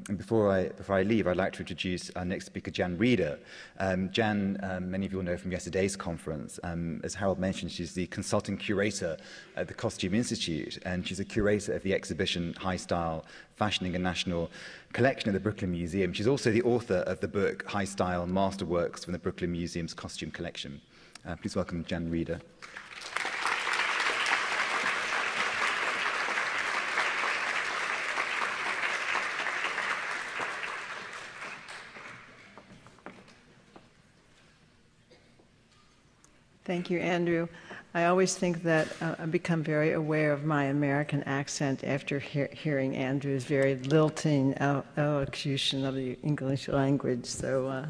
And before I leave, I'd like to introduce our next speaker, Jan Reeder. Jan, many of you will know from yesterday's conference. As Harold mentioned, she's the consulting curator at the Costume Institute, and she's a curator of the exhibition High Style, Fashioning a National Collection at the Brooklyn Museum. She's also the author of the book High Style Masterworks from the Brooklyn Museum's Costume Collection. Please welcome Jan Reeder. Thank you, Andrew. I always think that I've become very aware of my American accent after hearing Andrew's very lilting elocution of the English language. So,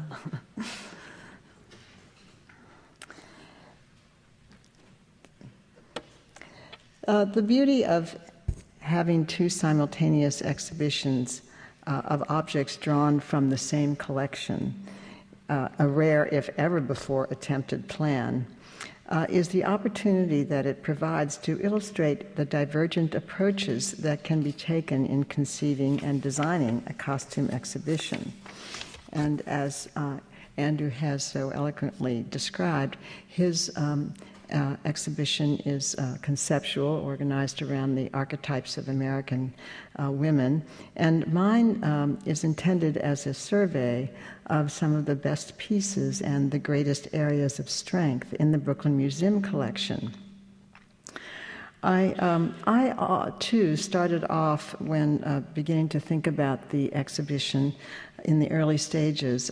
the beauty of having two simultaneous exhibitions of objects drawn from the same collection, a rare, if ever before attempted plan, is the opportunity that it provides to illustrate the divergent approaches that can be taken in conceiving and designing a costume exhibition. And as Andrew has so eloquently described, his exhibition is conceptual, organized around the archetypes of American women, and mine is intended as a survey of some of the best pieces and the greatest areas of strength in the Brooklyn Museum collection. I too started off when beginning to think about the exhibition in the early stages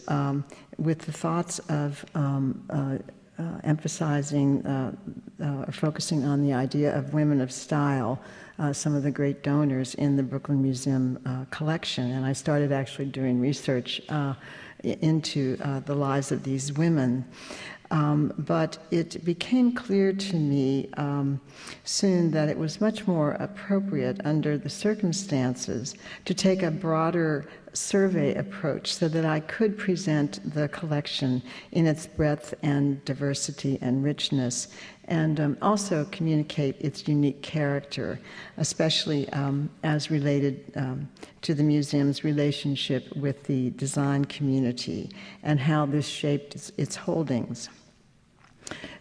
with the thoughts of emphasizing or focusing on the idea of women of style, some of the great donors in the Brooklyn Museum collection. And I started actually doing research into the lives of these women. But it became clear to me soon that it was much more appropriate under the circumstances to take a broader survey approach so that I could present the collection in its breadth and diversity and richness, and also communicate its unique character, especially as related to the museum's relationship with the design community and how this shaped its holdings.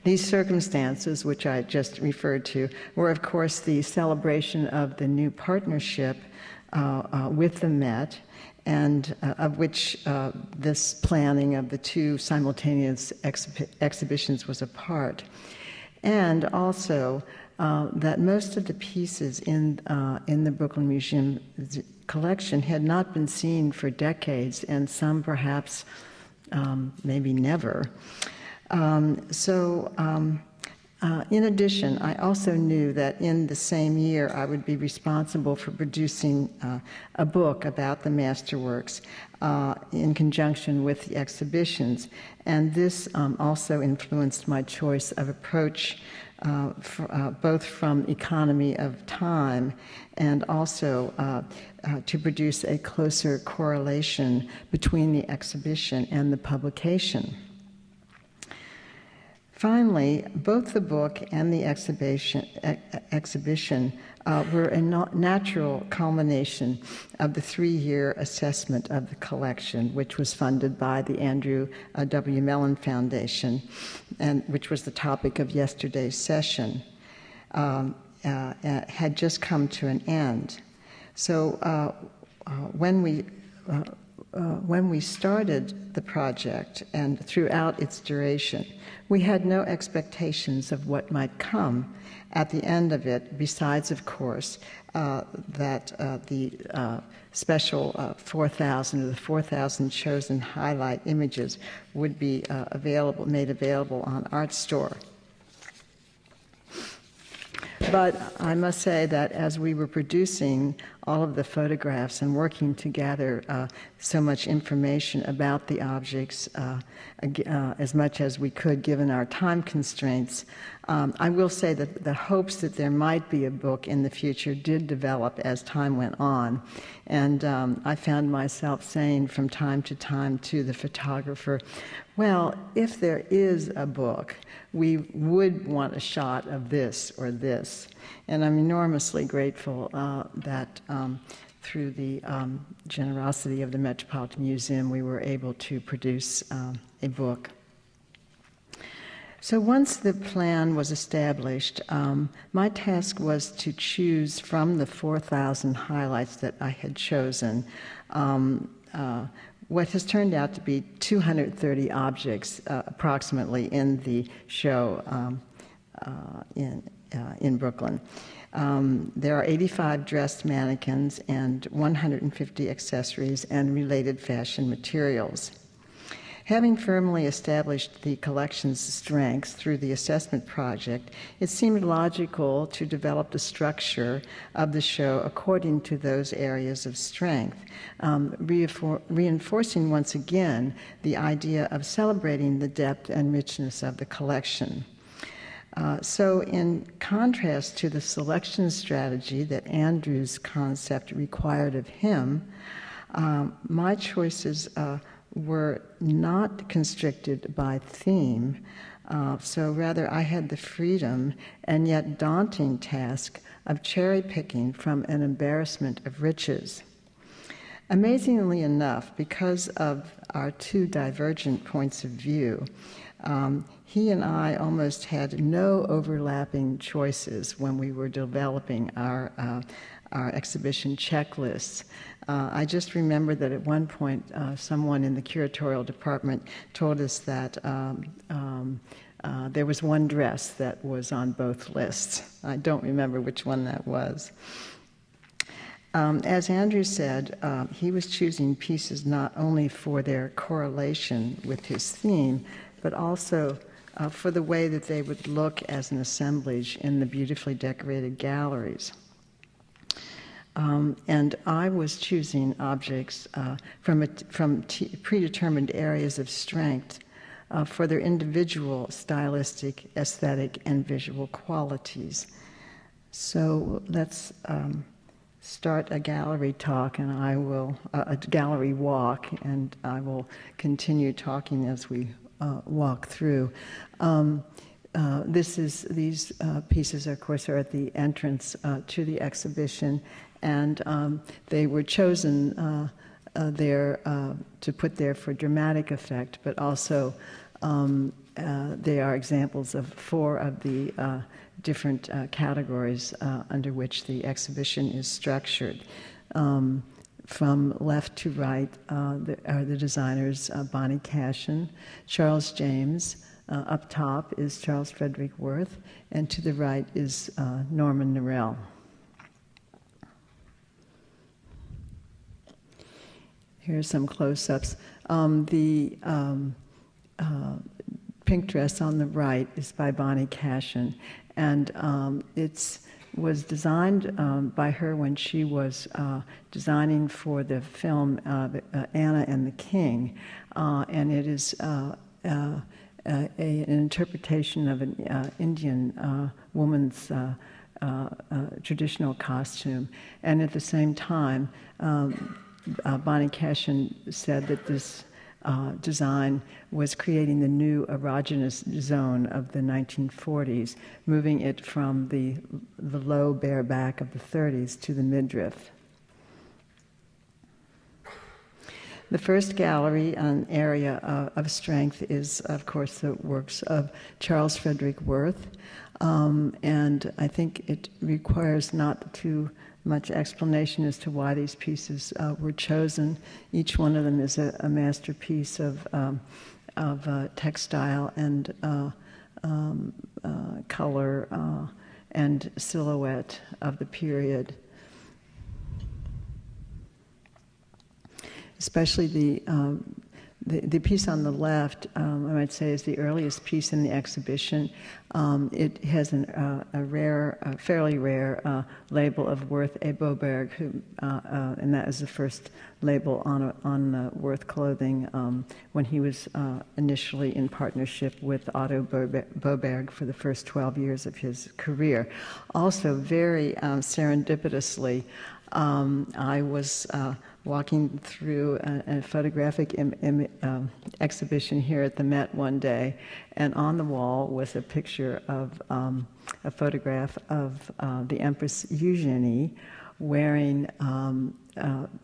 These circumstances, which I just referred to, were of course the celebration of the new partnership with the Met, and of which this planning of the two simultaneous exhibitions was a part. And also that most of the pieces in the Brooklyn Museum collection had not been seen for decades, and some perhaps maybe never. In addition, I also knew that in the same year I would be responsible for producing a book about the masterworks in conjunction with the exhibitions, and this also influenced my choice of approach both from economy of time and also to produce a closer correlation between the exhibition and the publication. Finally, both the book and the exhibition were a natural culmination of the 3-year assessment of the collection, which was funded by the Andrew W. Mellon Foundation, and which was the topic of yesterday's session, had just come to an end. So when we started the project and throughout its duration, we had no expectations of what might come at the end of it, besides, of course, that the special 4,000 or the 4,000 chosen highlight images would be made available on ArtStore. But I must say that as we were producing all of the photographs and working to gather so much information about the objects, as much as we could given our time constraints, I will say that the hopes that there might be a book in the future did develop as time went on. And I found myself saying from time to time to the photographer, well, if there is a book, we would want a shot of this or this. And I'm enormously grateful that through the generosity of the Metropolitan Museum, we were able to produce a book. So once the plan was established, my task was to choose from the 4,000 highlights that I had chosen what has turned out to be 230 objects approximately in the show in Brooklyn. There are 85 dressed mannequins and 150 accessories and related fashion materials. Having firmly established the collection's strengths through the assessment project, it seemed logical to develop the structure of the show according to those areas of strength, reinforcing once again the idea of celebrating the depth and richness of the collection. So in contrast to the selection strategy that Andrew's concept required of him, my choices were not constricted by theme, so rather I had the freedom and yet daunting task of cherry-picking from an embarrassment of riches. Amazingly enough, because of our two divergent points of view, he and I almost had no overlapping choices when we were developing our exhibition checklists. I just remember that at one point someone in the curatorial department told us that there was one dress that was on both lists. I don't remember which one that was. As Andrew said, he was choosing pieces not only for their correlation with his theme, but also for the way that they would look as an assemblage in the beautifully decorated galleries. And I was choosing objects from predetermined areas of strength for their individual stylistic, aesthetic, and visual qualities. So let's start a gallery talk, and I will a gallery walk, and I will continue talking as we walk through. These pieces, of course, are at the entrance to the exhibition, and they were chosen there to put there for dramatic effect, but also they are examples of 4 of the different categories under which the exhibition is structured. From left to right are the designers Bonnie Cashin, Charles James. Up top is Charles Frederick Worth, and to the right is Norman Norell. Here are some close-ups. The pink dress on the right is by Bonnie Cashin, and it was designed by her when she was designing for the film Anna and the King, and it is an interpretation of an Indian woman's traditional costume. And at the same time, Bonnie Cashin said that this design was creating the new erogenous zone of the 1940s, moving it from the low bare back of the 30s to the midriff. The first gallery area of strength is, of course, the works of Charles Frederick Worth, and I think it requires not too much explanation as to why these pieces were chosen. Each one of them is a masterpiece of textile and color and silhouette of the period. Especially the piece on the left, I might say, is the earliest piece in the exhibition. It has a fairly rare label of Worth A. Boberg, and that is the first label on Worth clothing when he was initially in partnership with Otto Boberg for the first 12 years of his career. Also, very serendipitously, I was walking through a photographic exhibition here at the Met one day, and on the wall was a picture of a photograph of the Empress Eugenie wearing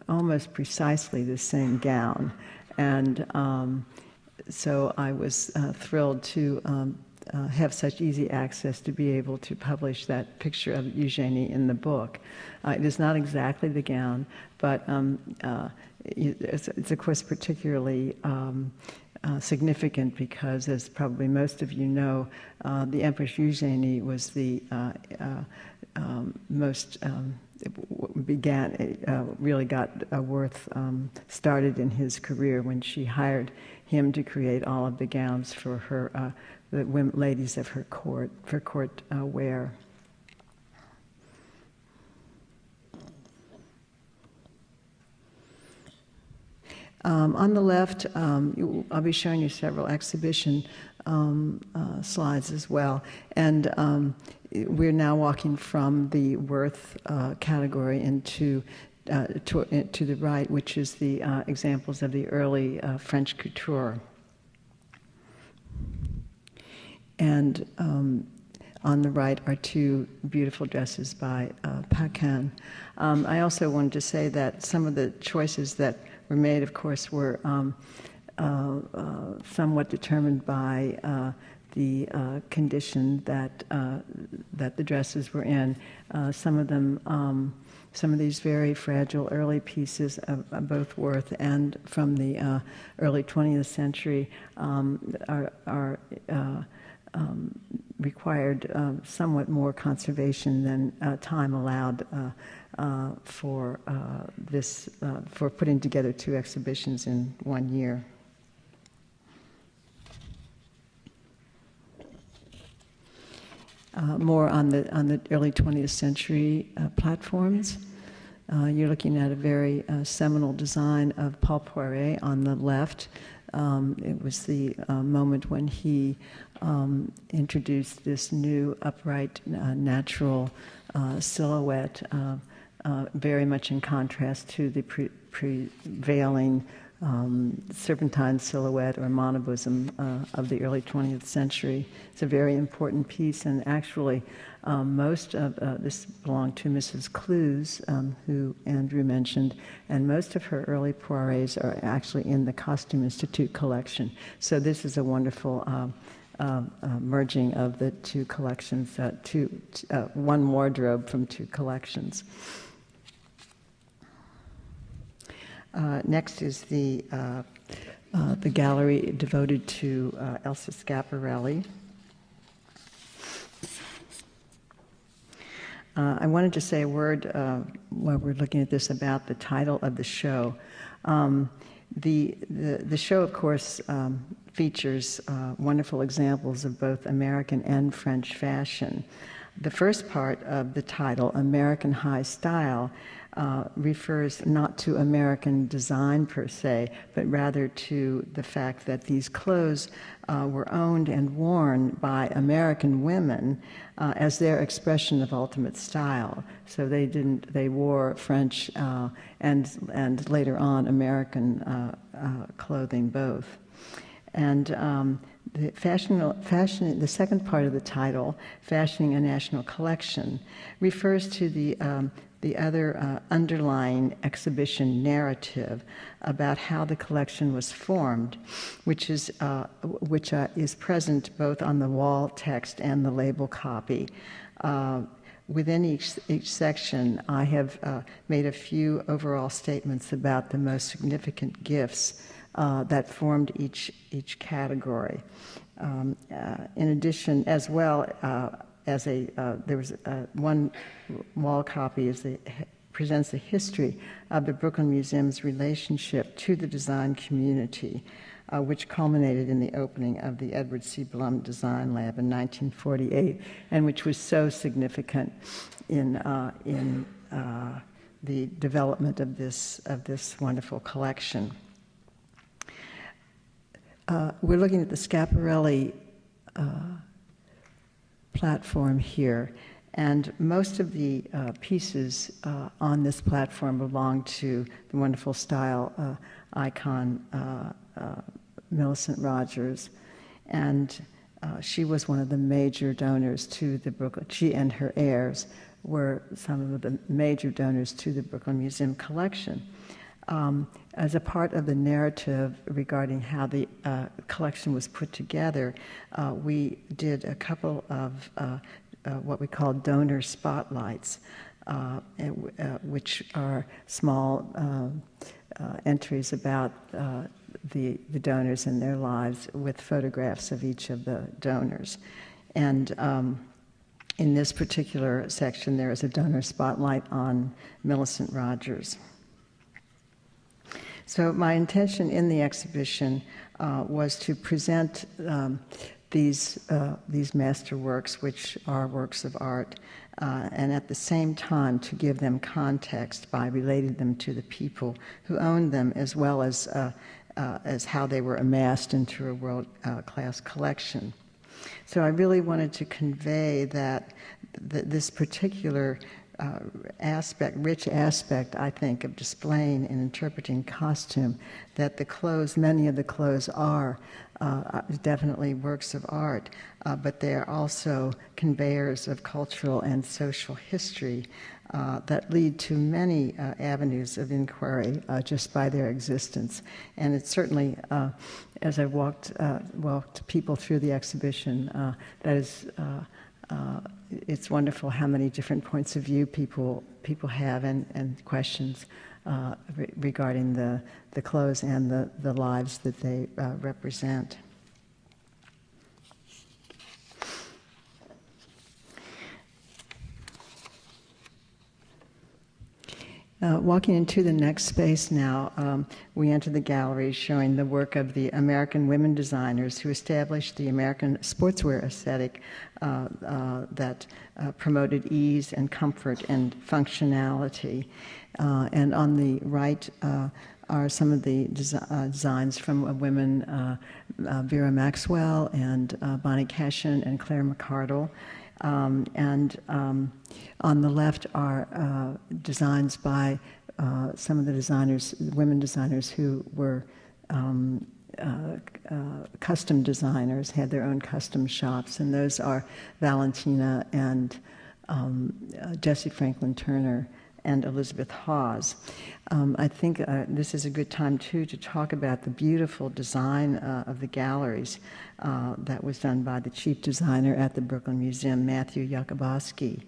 almost precisely the same gown. And so I was thrilled to have such easy access to be able to publish that picture of Eugenie in the book. It is not exactly the gown, but it's of course particularly significant because, as probably most of you know, the Empress Eugenie was the most really got worth started in his career when she hired him to create all of the gowns for her the women, ladies of her court for court wear. On the left, I'll be showing you several exhibition slides as well. And we're now walking from the worth category into to the right, which is the examples of the early French couture. And on the right are two beautiful dresses by Cashin. I also wanted to say that some of the choices that were made, of course, were somewhat determined by the condition that that the dresses were in. Some of these very fragile early pieces of both Worth and from the early 20th century are required somewhat more conservation than time allowed for for putting together two exhibitions in 1 year. More on the early 20th century platforms. You're looking at a very seminal design of Paul Poiret on the left. It was the moment when he introduced this new upright, natural silhouette, very much in contrast to the prevailing serpentine silhouette or monobosom of the early 20th century. It's a very important piece, and actually most of this belonged to Mrs. Clues, who Andrew mentioned, and most of her early Poirets are actually in the Costume Institute collection. So this is a wonderful merging of the two collections, one wardrobe from two collections. Next is the gallery devoted to Elsa Schiaparelli. I wanted to say a word while we're looking at this about the title of the show. The show, of course, features wonderful examples of both American and French fashion. The first part of the title, American High Style, refers not to American design per se, but rather to the fact that these clothes were owned and worn by American women as their expression of ultimate style. So they wore French and later on American clothing both. And the second part of the title, Fashioning a National Collection, refers to the other underlying exhibition narrative about how the collection was formed, which is present both on the wall text and the label copy. Within each section, I have made a few overall statements about the most significant gifts that formed each category. In addition, as well as there was one wall copy presents the history of the Brooklyn Museum's relationship to the design community, which culminated in the opening of the Edward C. Blum Design Lab in 1948, and which was so significant in the development of this wonderful collection. We're looking at the Schiaparelli platform here, and most of the pieces on this platform belong to the wonderful style icon Millicent Rogers, and she was one of the major donors to the Brooklyn. She and her heirs were some of the major donors to the Brooklyn Museum collection. As a part of the narrative regarding how the collection was put together, we did a couple of what we call donor spotlights, which are small entries about the donors and their lives with photographs of each of the donors. And in this particular section, there is a donor spotlight on Millicent Rogers. So my intention in the exhibition was to present these masterworks, which are works of art, and at the same time to give them context by relating them to the people who owned them, as well as how they were amassed into a world-class collection. So I really wanted to convey that this particular rich aspect, I think, of displaying and interpreting costume, that the clothes, many of the clothes are definitely works of art, but they are also conveyors of cultural and social history that lead to many avenues of inquiry just by their existence. And it's certainly, as I walked people through the exhibition, that is, it's wonderful how many different points of view people have and questions regarding the clothes and the lives that they represent. Walking into the next space now, we enter the gallery showing the work of the American women designers who established the American sportswear aesthetic that promoted ease and comfort and functionality. And on the right are some of the designs from women, Vera Maxwell and Bonnie Cashin and Claire McCardle. On the left are designs by some of the designers, women designers who were custom designers, had their own custom shops, and those are Valentina and Jessie Franklin Turner and Elizabeth Hawes. I think this is a good time, too, to talk about the beautiful design of the galleries that was done by the chief designer at the Brooklyn Museum, Matthew Jakubowski.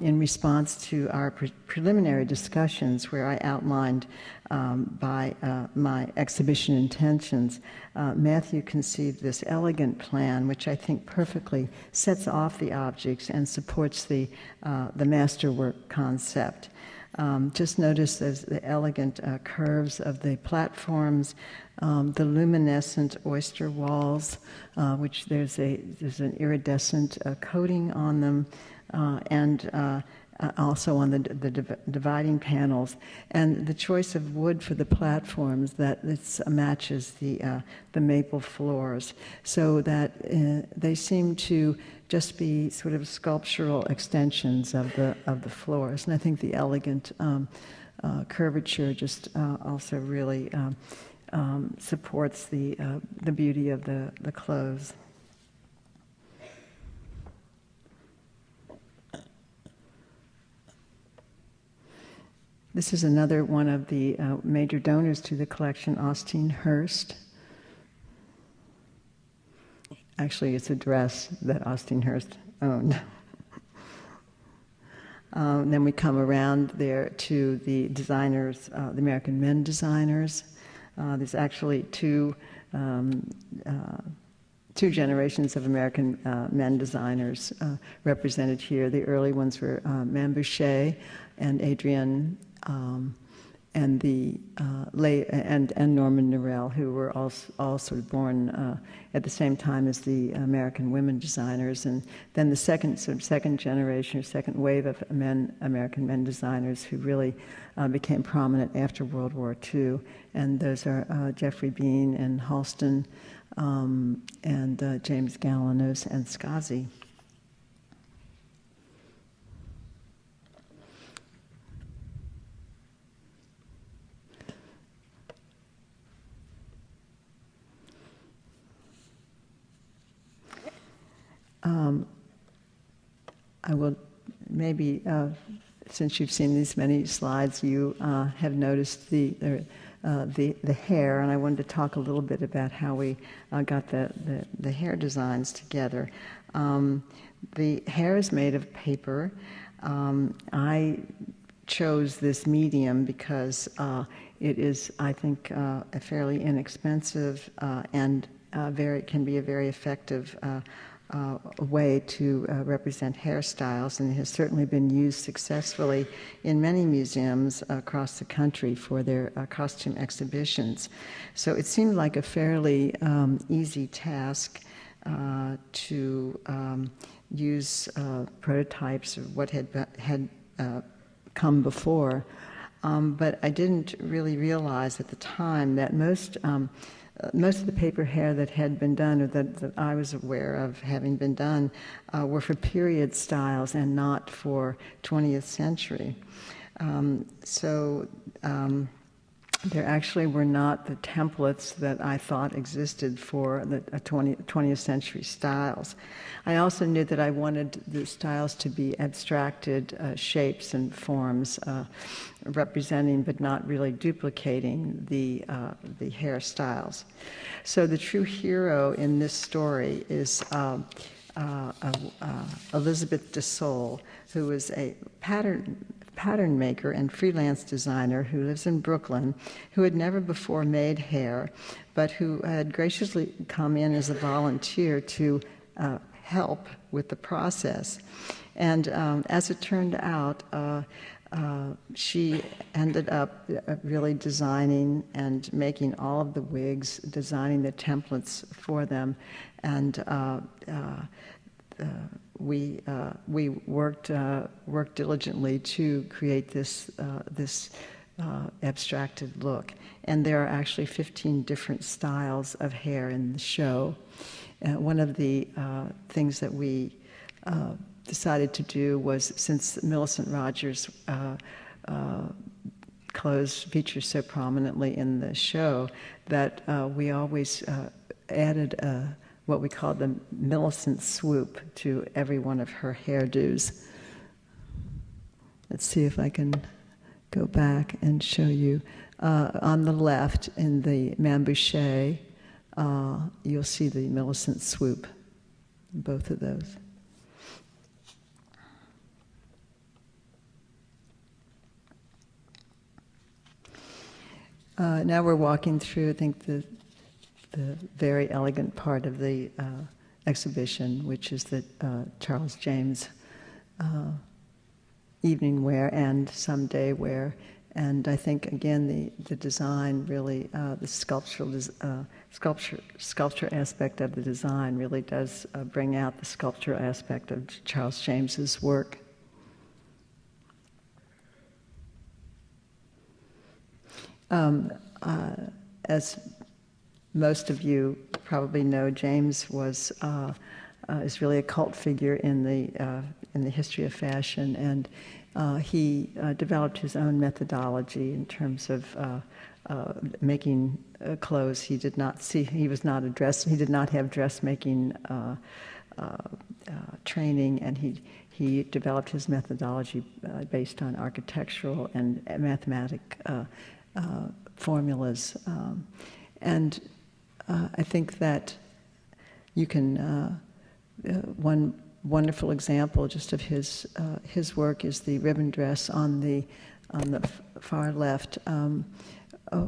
In response to our preliminary discussions where I outlined by my exhibition intentions, Matthew conceived this elegant plan, which I think perfectly sets off the objects and supports the masterwork concept. Just notice the elegant curves of the platforms, the luminescent oyster walls, which there's an iridescent coating on them, and also on the dividing panels, and the choice of wood for the platforms that matches the maple floors, so that they seem to just be sort of sculptural extensions of the floors. And I think the elegant curvature just also really supports the beauty of the clothes. This is another one of the major donors to the collection, Osteen Hearst. Actually, it's a dress that Osteen Hearst owned. Then we come around there to the designers, the American men designers. There's actually two generations of American men designers represented here. The early ones were Mambouche and Adrian, and Norman Norell, who were all sort of born at the same time as the American women designers, and then the second generation or second wave of American men designers who really became prominent after World War II, and those are Jeffrey Bean and Halston, and James Galanos and Skazi. I will maybe since you've seen these many slides, you have noticed the hair, and I wanted to talk a little bit about how we got the hair designs together. The hair is made of paper. I chose this medium because it is, I think, a fairly inexpensive and can be a very effective way to represent hairstyles, and it has certainly been used successfully in many museums across the country for their costume exhibitions. So it seemed like a fairly easy task to use prototypes of what had come before, but I didn't really realize at the time that most of the paper hair that had been done, or that I was aware of having been done, were for period styles and not for 20th century. There actually were not the templates that I thought existed for the 20th century styles. I also knew that I wanted the styles to be abstracted shapes and forms, representing but not really duplicating the hairstyles. So the true hero in this story is Elizabeth de Sol, who is a pattern maker and freelance designer who lives in Brooklyn, who had never before made hair, but who had graciously come in as a volunteer to help with the process. And as it turned out, she ended up really designing and making all of the wigs, designing the templates for them, and we worked diligently to create this abstracted look. And there are actually 15 different styles of hair in the show. One of the things that we decided to do was, since Millicent Rogers' clothes feature so prominently in the show, that we always added what we call the Millicent swoop to every one of her hairdos. Let's see if I can go back and show you. On the left, in the Mambouche, you'll see the Millicent swoop, both of those. Now we're walking through, I think, the very elegant part of the exhibition, which is the Charles James evening wear and someday wear. And I think, again, the design really, the sculpture aspect of the design really does bring out the sculpture aspect of Charles James's work. As most of you probably know, James is really a cult figure in the history of fashion, and he developed his own methodology in terms of making clothes. He did not have dressmaking training, and he developed his methodology based on architectural and mathematic formulas. And I think that you can, one wonderful example just of his work is the ribbon dress on the far left,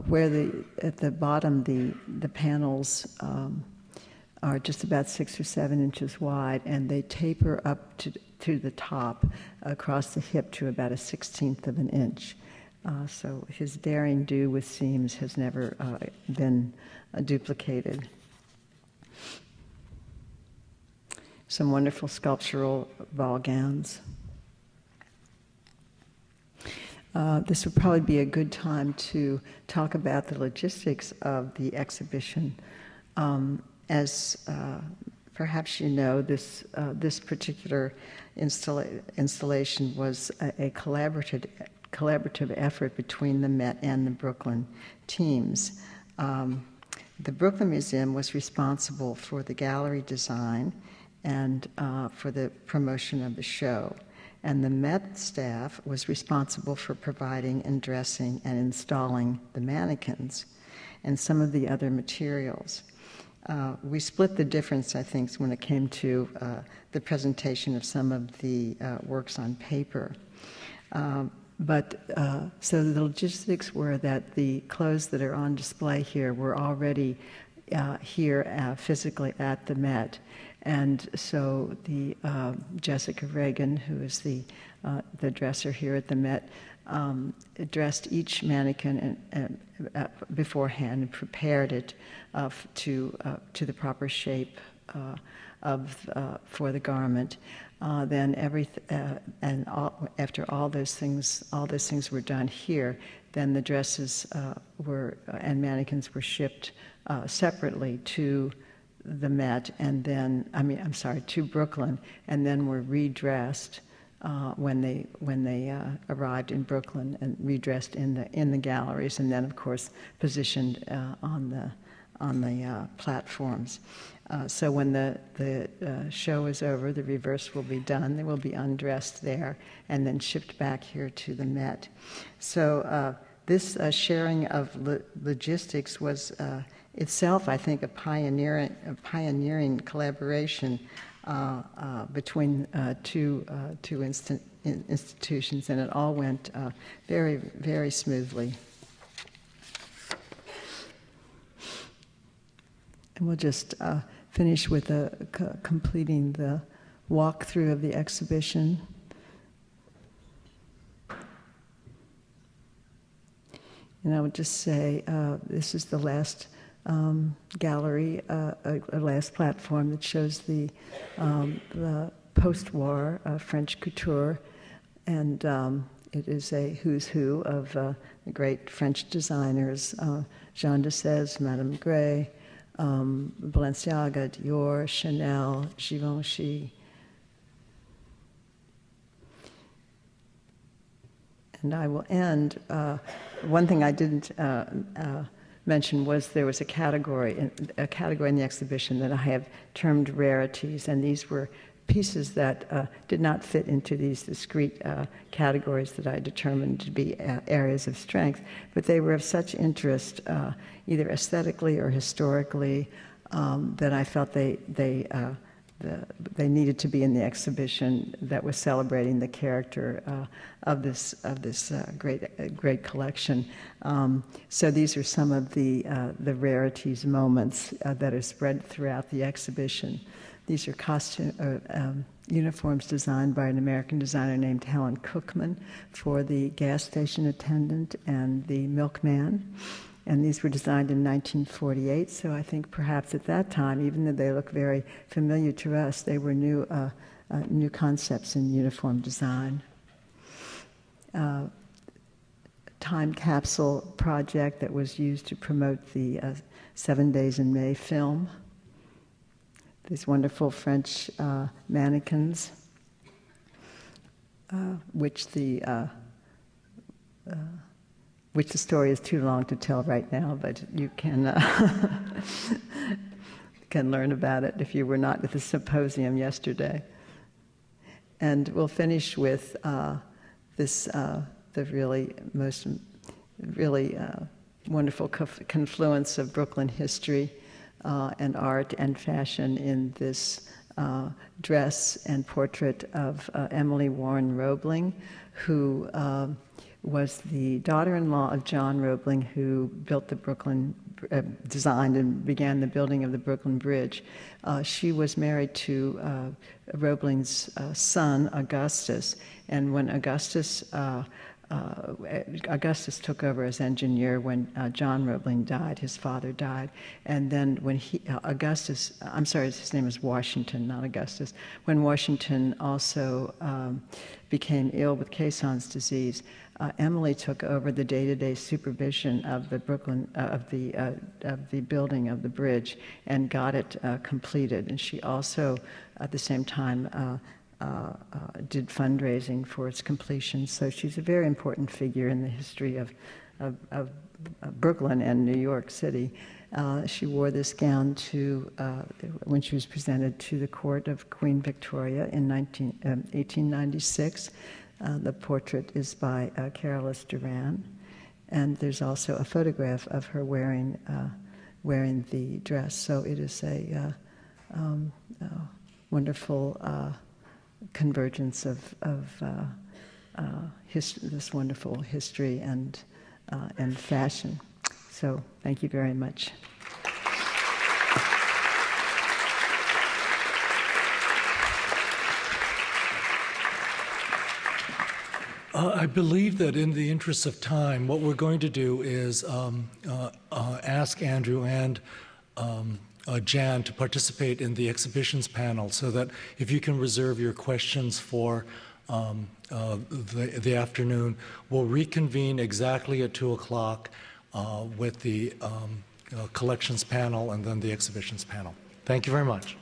where at the bottom the panels are just about 6 or 7 inches wide, and they taper up to the top across the hip to about 1/16 of an inch. So his daring do with seams has never been duplicated. Some wonderful sculptural ball gowns. This would probably be a good time to talk about the logistics of the exhibition. As perhaps you know, this particular installation was a collaborative effort between the Met and the Brooklyn teams. The Brooklyn Museum was responsible for the gallery design and for the promotion of the show. and the Met staff was responsible for providing and dressing and installing the mannequins and some of the other materials. We split the difference, I think, when it came to the presentation of some of the works on paper. So the logistics were that the clothes that are on display here were already here physically at the Met. And so the Jessica Reagan, who is the dresser here at the Met, dressed each mannequin beforehand and prepared it to the proper shape for the garment. After all those things were done here, then the dresses and mannequins were shipped separately to the Met, and then to Brooklyn, and then were redressed when they arrived in Brooklyn, and redressed in the galleries, and then of course positioned on the platforms. So when the show is over, the reverse will be done. They will be undressed there and then shipped back here to the Met. So this sharing of logistics was itself, I think, a pioneering collaboration between two institutions, and it all went very, very smoothly. And we'll just finish with completing the walkthrough of the exhibition. And I would just say this is the last gallery, a last platform that shows the post-war French couture, and it is a who's who of the great French designers, Jean de Sèze, Madame Gray, Balenciaga, Dior, Chanel, Givenchy. And I will end. One thing I didn't mention was there was a category in the exhibition that I have termed rarities, and these were pieces that did not fit into these discrete categories that I determined to be areas of strength, but they were of such interest, either aesthetically or historically, that I felt they needed to be in the exhibition that was celebrating the character of this great collection. So these are some of the rarities moments that are spread throughout the exhibition. These are uniforms designed by an American designer named Helen Cookman for the gas station attendant and the milkman. And these were designed in 1948, so I think perhaps at that time, even though they look very familiar to us, they were new concepts in uniform design. Time capsule project that was used to promote the 7 Days in May film. These wonderful French mannequins, which the story is too long to tell right now, but you can can learn about it if you were not at the symposium yesterday. And we'll finish with the really wonderful confluence of Brooklyn history and art and fashion in this dress and portrait of Emily Warren Roebling, who was the daughter-in-law of John Roebling, who built the Brooklyn, designed and began the building of the Brooklyn Bridge. She was married to Roebling's son, Augustus, and when Augustus took over as engineer when John Roebling died. His father died. And then when his name is Washington, not Augustus. When Washington also became ill with Casson's disease, Emily took over the day-to-day supervision of the the building of the bridge and got it completed. And she also, at the same time, did fundraising for its completion. So she's a very important figure in the history of Brooklyn and New York City. She wore this gown to, when she was presented to the court of Queen Victoria in 1896. The portrait is by Carolus Duran, and there's also a photograph of her wearing the dress. So it is a wonderful convergence of this wonderful history and fashion. So thank you very much. I believe that in the interest of time, what we're going to do is ask Andrew and Jan to participate in the exhibitions panel, so that if you can reserve your questions for the afternoon, we'll reconvene exactly at 2 o'clock with the collections panel and then the exhibitions panel. Thank you very much.